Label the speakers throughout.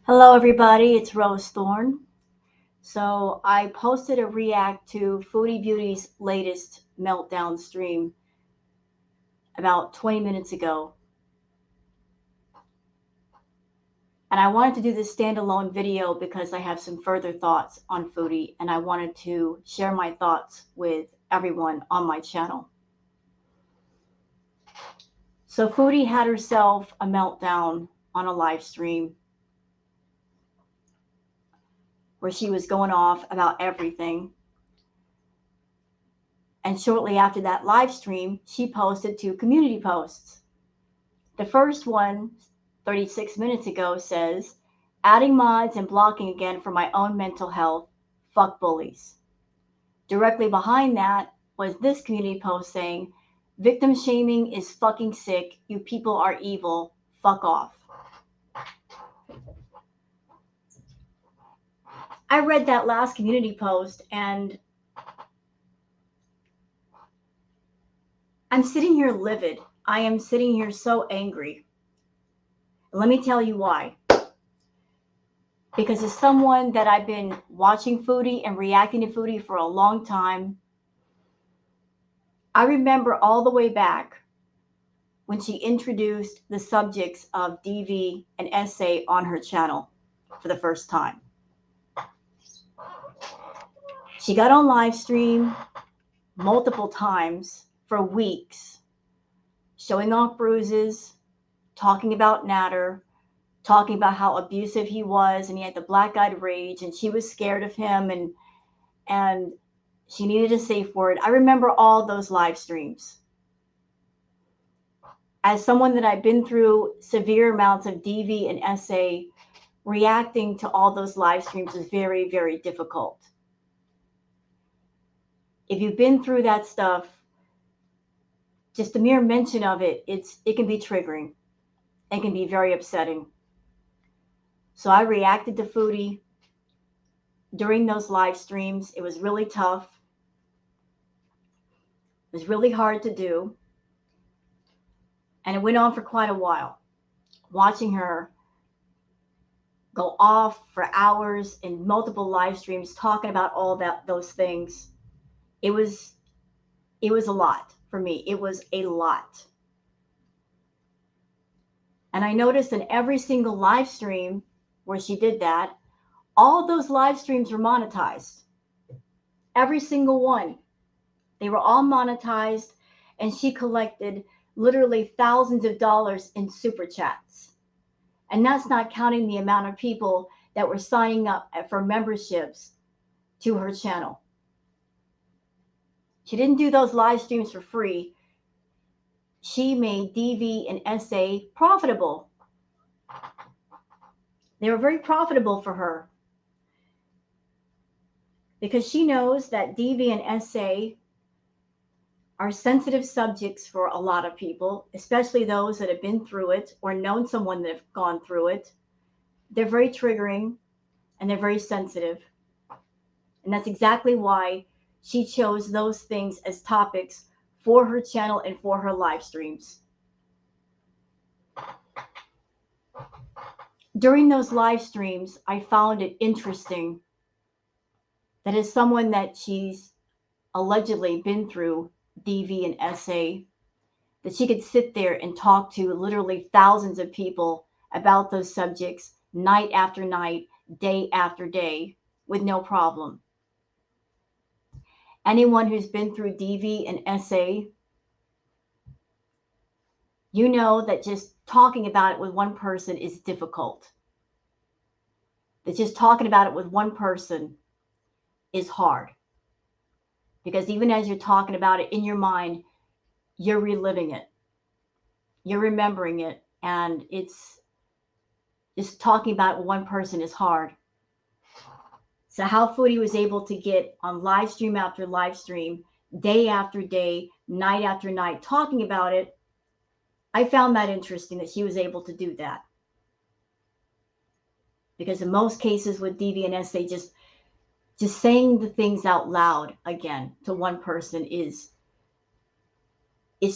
Speaker 1: Hello, everybody. It's Rose Thorne. So I posted a react to Foodie Beauty's latest meltdown stream about 20 minutes ago. And I wanted to do this standalone video because I have some further thoughts on Foodie and I wanted to share my thoughts with everyone on my channel. So Foodie had herself a meltdown on a live stream where she was going off about everything. And shortly after that live stream, she posted two community posts. The first one, 36 minutes ago, says, adding mods and blocking again for my own mental health, fuck bullies. Directly behind that was this community post saying, victim shaming is fucking sick, you people are evil, fuck off. I read that last community post and I'm sitting here livid. I am sitting here so angry. Let me tell you why. Because as someone that I've been watching Foodie and reacting to Foodie for a long time, I remember all the way back when she introduced the subjects of DV and SA on her channel for the first time. She got on live stream multiple times for weeks, showing off bruises, talking about Natter, talking about how abusive he was and he had the black-eyed rage and she was scared of him and she needed a safe word. I remember all those live streams. As someone that I've been through severe amounts of DV and SA, reacting to all those live streams is very, very difficult. If you've been through that stuff, just the mere mention of it, it can be triggering. It can be very upsetting. So I reacted to Foodie during those live streams. It was really tough. It was really hard to do. And it went on for quite a while, watching her go off for hours in multiple live streams talking about all those things. It was a lot for me. It was a lot. And I noticed in every single live stream where she did that, all those live streams were monetized. Every single one. They were all monetized and she collected literally thousands of dollars in super chats. And that's not counting the amount of people that were signing up for memberships to her channel. She didn't do those live streams for free. She made DV and SA profitable. They were very profitable for her because she knows that DV and SA are sensitive subjects for a lot of people, especially those that have been through it or known someone that have gone through it. They're very triggering and they're very sensitive. And that's exactly why she chose those things as topics for her channel and for her live streams. During those live streams, I found it interesting that as someone that she's allegedly been through DV and SA, that she could sit there and talk to literally thousands of people about those subjects night after night, day after day, with no problem. Anyone who's been through DV and SA, you know that just talking about it with one person is difficult. That just talking about it with one person is hard. Because even as you're talking about it in your mind, you're reliving it. You're remembering it. And it's just talking about it with one person is hard. So how Foodie was able to get on live stream after live stream, day after day, night after night, talking about it, I found that interesting that she was able to do that. Because in most cases with DV and SA, just saying the things out loud again to one person is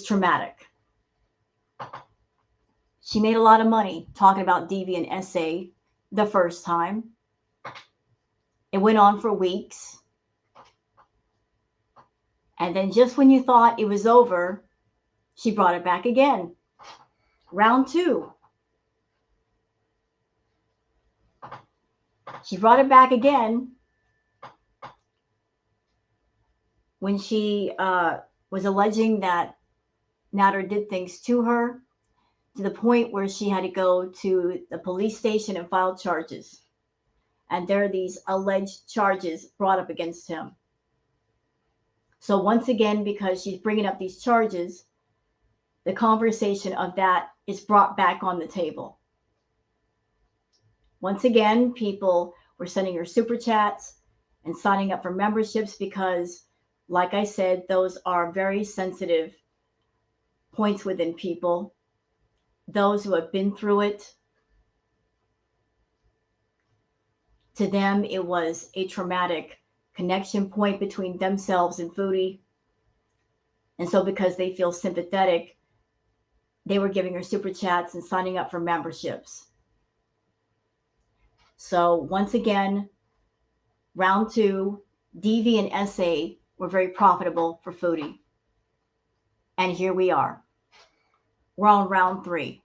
Speaker 1: traumatic. She made a lot of money talking about DV and SA the first time. It went on for weeks. And then just when you thought it was over, she brought it back again. Round two. She brought it back again when she was alleging that Natter did things to her, to the point where she had to go to the police station and file charges. And there are these alleged charges brought up against him. So once again, because she's bringing up these charges, the conversation of that is brought back on the table. Once again, people were sending her super chats and signing up for memberships because, like I said, those are very sensitive points within people. Those who have been through it, to them, it was a traumatic connection point between themselves and Foodie. And so because they feel sympathetic, they were giving her super chats and signing up for memberships. So once again, round two, DV and SA were very profitable for Foodie. And here we are. We're on round three.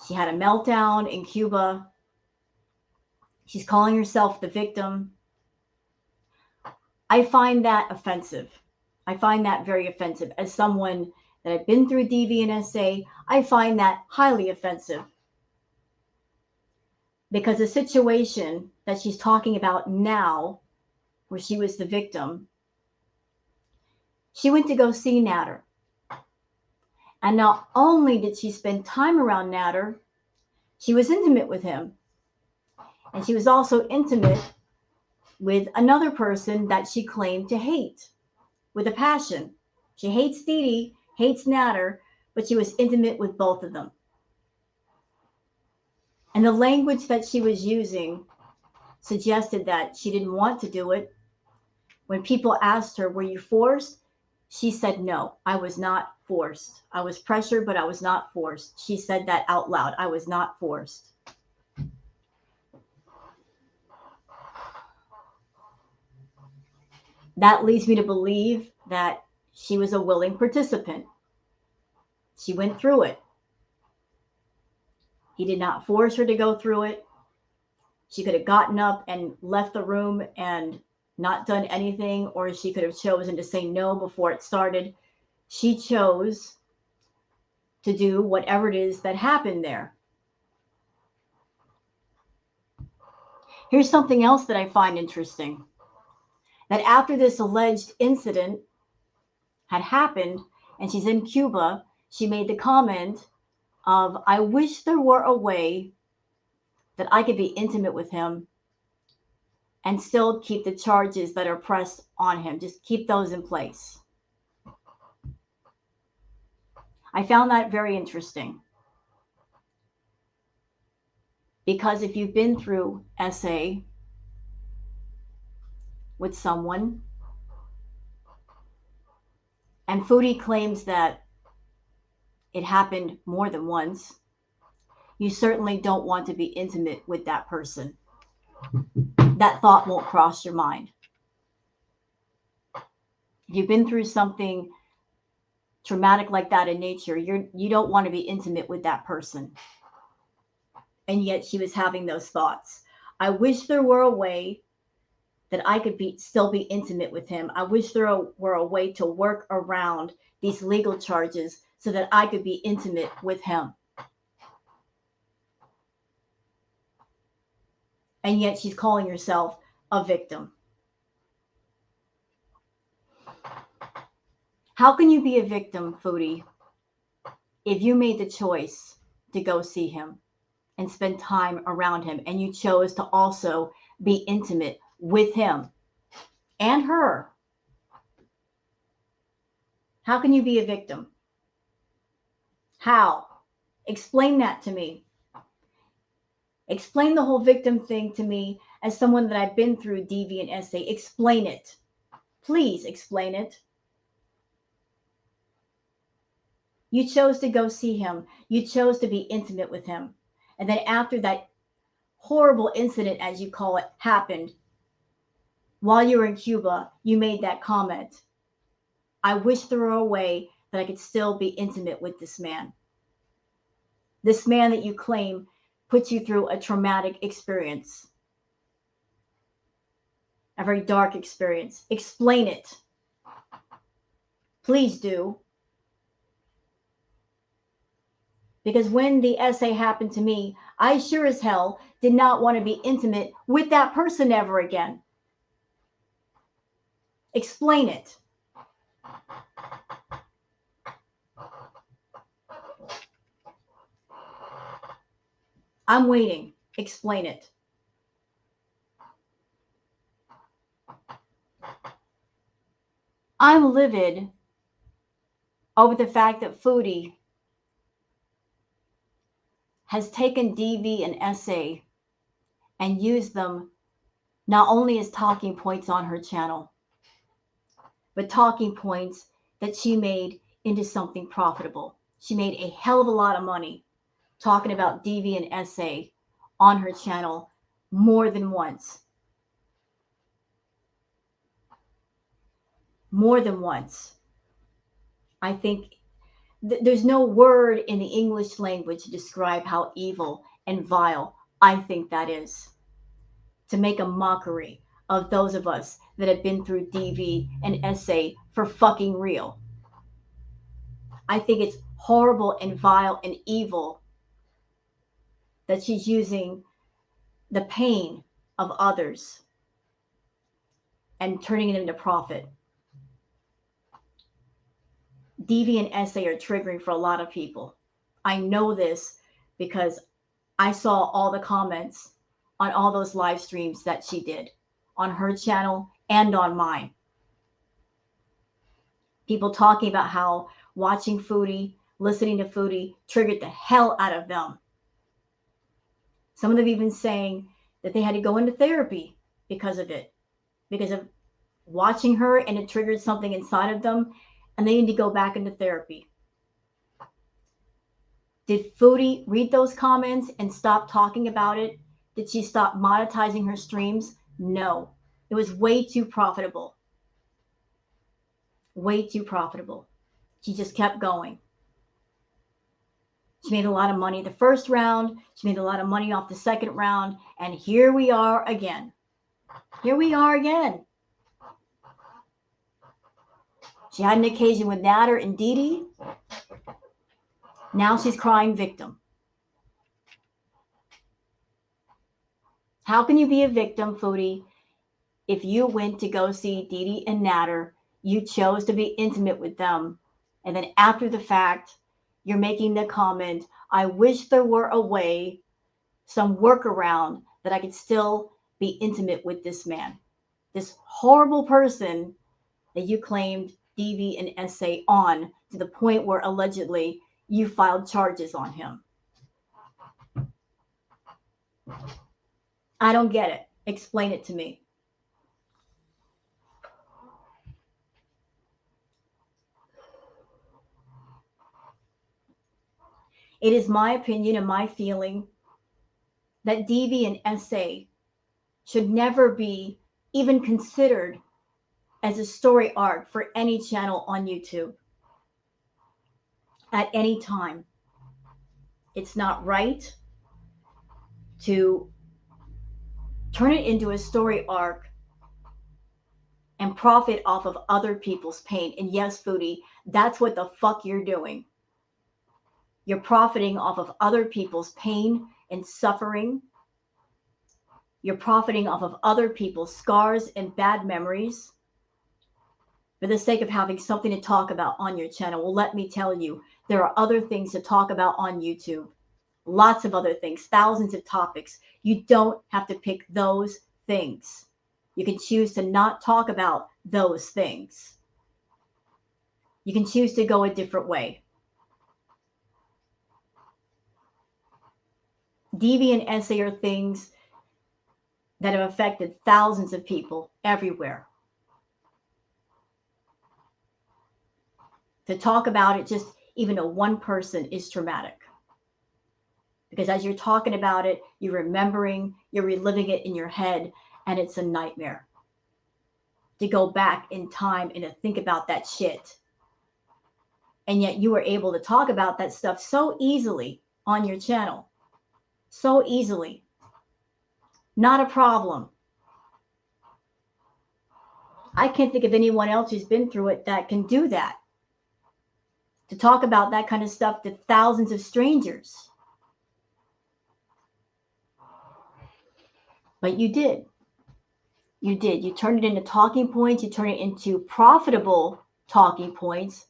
Speaker 1: She had a meltdown in Cuba. She's calling herself the victim. I find that offensive. I find that very offensive. As someone that had been through DV and SA, I find that highly offensive. Because the situation that she's talking about now, where she was the victim, she went to go see Natter. And not only did she spend time around Natter, she was intimate with him. And she was also intimate with another person that she claimed to hate with a passion. She hates Dee, hates Natter, but she was intimate with both of them. And the language that she was using suggested that she didn't want to do it. When people asked her, were you forced? She said, no, I was not forced. I was pressured, but I was not forced. She said that out loud. I was not forced. That leads me to believe that she was a willing participant. She went through it. He did not force her to go through it. She could have gotten up and left the room and not done anything, or she could have chosen to say no before it started. She chose to do whatever it is that happened there. Here's something else that I find interesting. That after this alleged incident had happened and she's in Cuba, she made the comment of, I wish there were a way that I could be intimate with him and still keep the charges that are pressed on him. Just keep those in place. I found that very interesting. Because if you've been through SA with someone, and Foodie claims that it happened more than once, you certainly don't want to be intimate with that person. That thought won't cross your mind. If you've been through something traumatic like that in nature, you don't want to be intimate with that person. And yet she was having those thoughts. I wish there were a way that I could still be intimate with him. I wish there were a way to work around these legal charges so that I could be intimate with him. And yet she's calling herself a victim. How can you be a victim, Foodie, if you made the choice to go see him and spend time around him, and you chose to also be intimate with him and her? How can you be a victim? How? Explain that to me. Explain the whole victim thing to me as someone that I've been through DV and SA. Explain it. Please explain it. You chose to go see him. You chose to be intimate with him. And then after that horrible incident, as you call it, happened, while you were in Cuba, you made that comment. I wish there were a way that I could still be intimate with this man. This man that you claim put you through a traumatic experience, a very dark experience. Explain it. Please do. Because when the essay happened to me, I sure as hell did not want to be intimate with that person ever again. Explain it. I'm waiting. Explain it. I'm livid over the fact that Foodie has taken DV and SA and used them not only as talking points on her channel, but talking points that she made into something profitable. She made a hell of a lot of money talking about DV and SA on her channel more than once. More than once. I think there's no word in the English language to describe how evil and vile I think that is. To make a mockery of those of us that have been through DV and SA for fucking real. I think it's horrible and vile and evil that she's using the pain of others and turning it into profit. DV and SA are triggering for a lot of people. I know this because I saw all the comments on all those live streams that she did on her channel and on mine. People talking about how watching Foodie, listening to Foodie triggered the hell out of them. Some of them even saying that they had to go into therapy because of it, because of watching her, and it triggered something inside of them and they need to go back into therapy. Did Foodie read those comments and stop talking about it? Did she stop monetizing her streams? No. It was way too profitable. Way too profitable. She just kept going. She made a lot of money the first round. She made a lot of money off the second round. And here we are again. Here we are again. She had an occasion with Nader and Didi. Now she's crying victim. How can you be a victim, Foodie, if you went to go see Didi and Nader, you chose to be intimate with them, and then after the fact, you're making the comment, I wish there were a way, some workaround that I could still be intimate with this man, this horrible person that you claimed DV and SA on, to the point where allegedly you filed charges on him. I don't get it. Explain it to me. It is my opinion and my feeling that DV and SA should never be even considered as a story arc for any channel on YouTube at any time. It's not right to turn it into a story arc and profit off of other people's pain. And yes, Foodie, that's what the fuck you're doing. You're profiting off of other people's pain and suffering. You're profiting off of other people's scars and bad memories for the sake of having something to talk about on your channel. Well, let me tell you, there are other things to talk about on YouTube. Lots of other things, thousands of topics. You don't have to pick those things. You can choose to not talk about those things. You can choose to go a different way. DV and SA are things that have affected thousands of people everywhere. To talk about it just even to one person, is traumatic. Because as you're talking about it, you're remembering, you're reliving it in your head, and it's a nightmare to go back in time and to think about that shit. And yet you were able to talk about that stuff so easily on your channel. So easily. Not a problem. I can't think of anyone else who's been through it that can do that. To talk about that kind of stuff to thousands of strangers. But you did. You did. You turned it into talking points. You turned it into profitable talking points.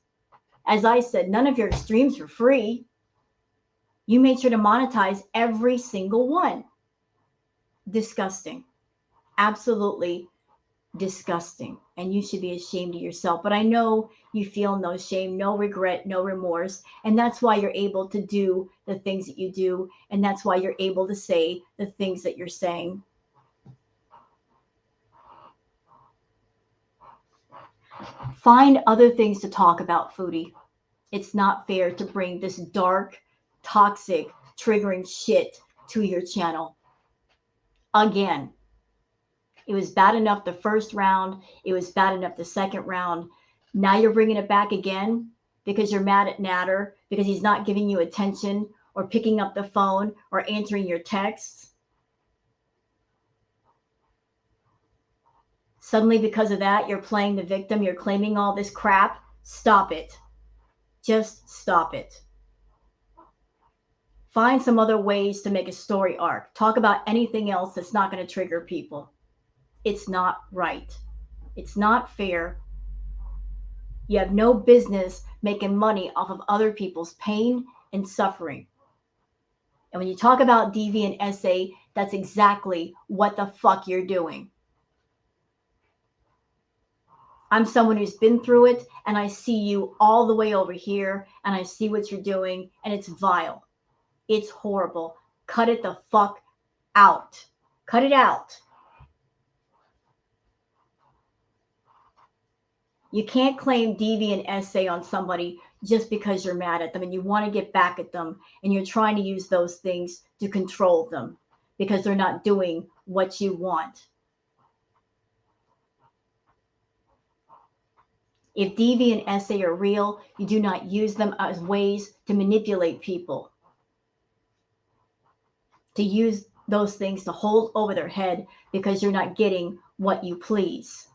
Speaker 1: As I said, none of your streams were free. You made sure to monetize every single one. Disgusting. Absolutely disgusting. And you should be ashamed of yourself. But I know you feel no shame, no regret, no remorse. And that's why you're able to do the things that you do. And that's why you're able to say the things that you're saying. Find other things to talk about, Foodie. It's not fair to bring this dark, toxic, triggering shit to your channel. Again, it was bad enough the first round. It was bad enough the second round. Now you're bringing it back again because you're mad at Natter because he's not giving you attention or picking up the phone or answering your texts. Suddenly, because of that, you're playing the victim. You're claiming all this crap. Stop it. Just stop it. Find some other ways to make a story arc. Talk about anything else that's not going to trigger people. It's not right. It's not fair. You have no business making money off of other people's pain and suffering. And when you talk about deviant essay, that's exactly what the fuck you're doing. I'm someone who's been through it, and I see you all the way over here, and I see what you're doing, and it's vile. It's horrible. Cut it the fuck out. Cut it out. You can't claim deviant essay on somebody just because you're mad at them and you want to get back at them and you're trying to use those things to control them because they're not doing what you want. If deviant essay are real, you do not use them as ways to manipulate people. To use those things to hold over their head because you're not getting what you please.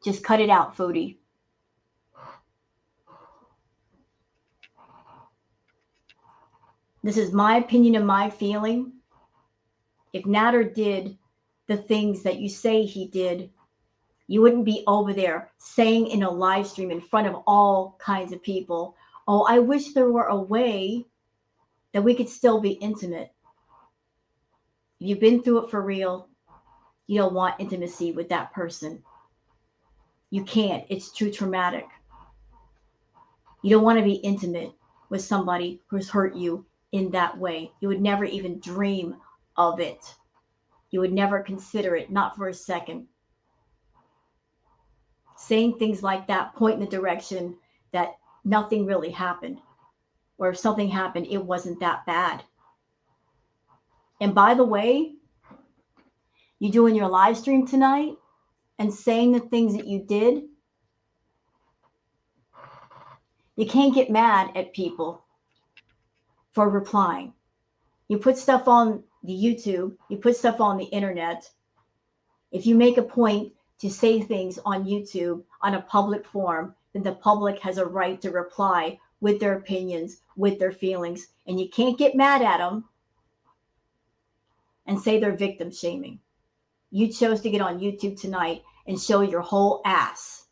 Speaker 1: Just cut it out, Foodie. This is my opinion and my feeling. If Natter did the things that you say he did, you wouldn't be over there saying in a live stream in front of all kinds of people, oh, I wish there were a way that we could still be intimate. If you've been through it for real, you don't want intimacy with that person. You can't. It's too traumatic. You don't want to be intimate with somebody who's hurt you in that way. You would never even dream of it. You would never consider it, not for a second. Saying things like that point in the direction that nothing really happened. Or if something happened, it wasn't that bad. And by the way, you doing your live stream tonight and saying the things that you did, you can't get mad at people for replying. You put stuff on the YouTube, you put stuff on the internet. If you make a point to say things on YouTube on a public forum, then the public has a right to reply with their opinions, with their feelings, and you can't get mad at them and say they're victim shaming. You chose to get on YouTube tonight and show your whole ass.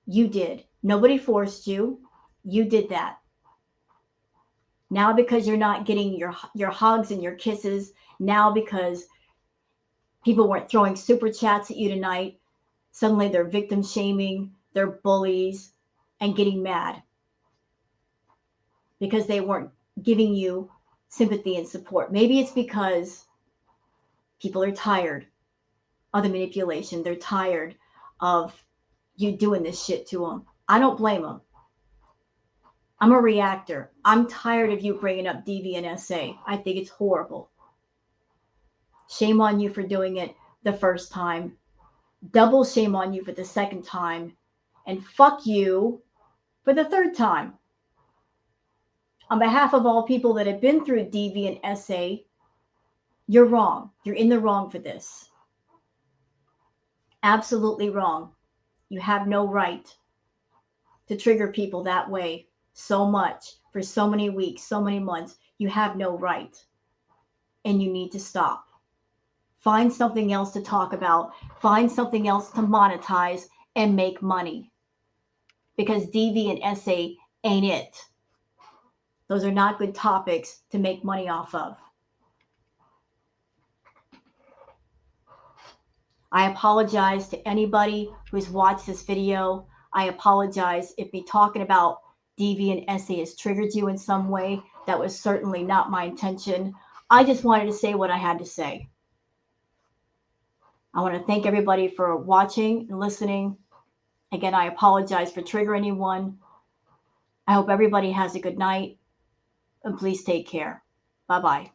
Speaker 1: You did. Nobody forced you. You did that. Now because you're not getting your hugs and your kisses, now because people weren't throwing super chats at you tonight, suddenly they're victim shaming, they're bullies, and getting mad because they weren't giving you sympathy and support. Maybe it's because people are tired of the manipulation. They're tired of you doing this shit to them. I don't blame them. I'm a reactor. I'm tired of you bringing up DV and SA. I think it's horrible. Shame on you for doing it the first time. Double shame on you for the second time. And fuck you for the third time. On behalf of all people that have been through DV and SA, you're wrong. You're in the wrong for this. Absolutely wrong. You have no right to trigger people that way so much for so many weeks, so many months. You have no right. And you need to stop. Find something else to talk about. Find something else to monetize and make money. Because DV and SA ain't it. Those are not good topics to make money off of. I apologize to anybody who's watched this video. I apologize if me talking about DV and SA has triggered you in some way. That was certainly not my intention. I just wanted to say what I had to say. I want to thank everybody for watching and listening. Again, I apologize for triggering anyone. I hope everybody has a good night. And please take care. Bye-bye.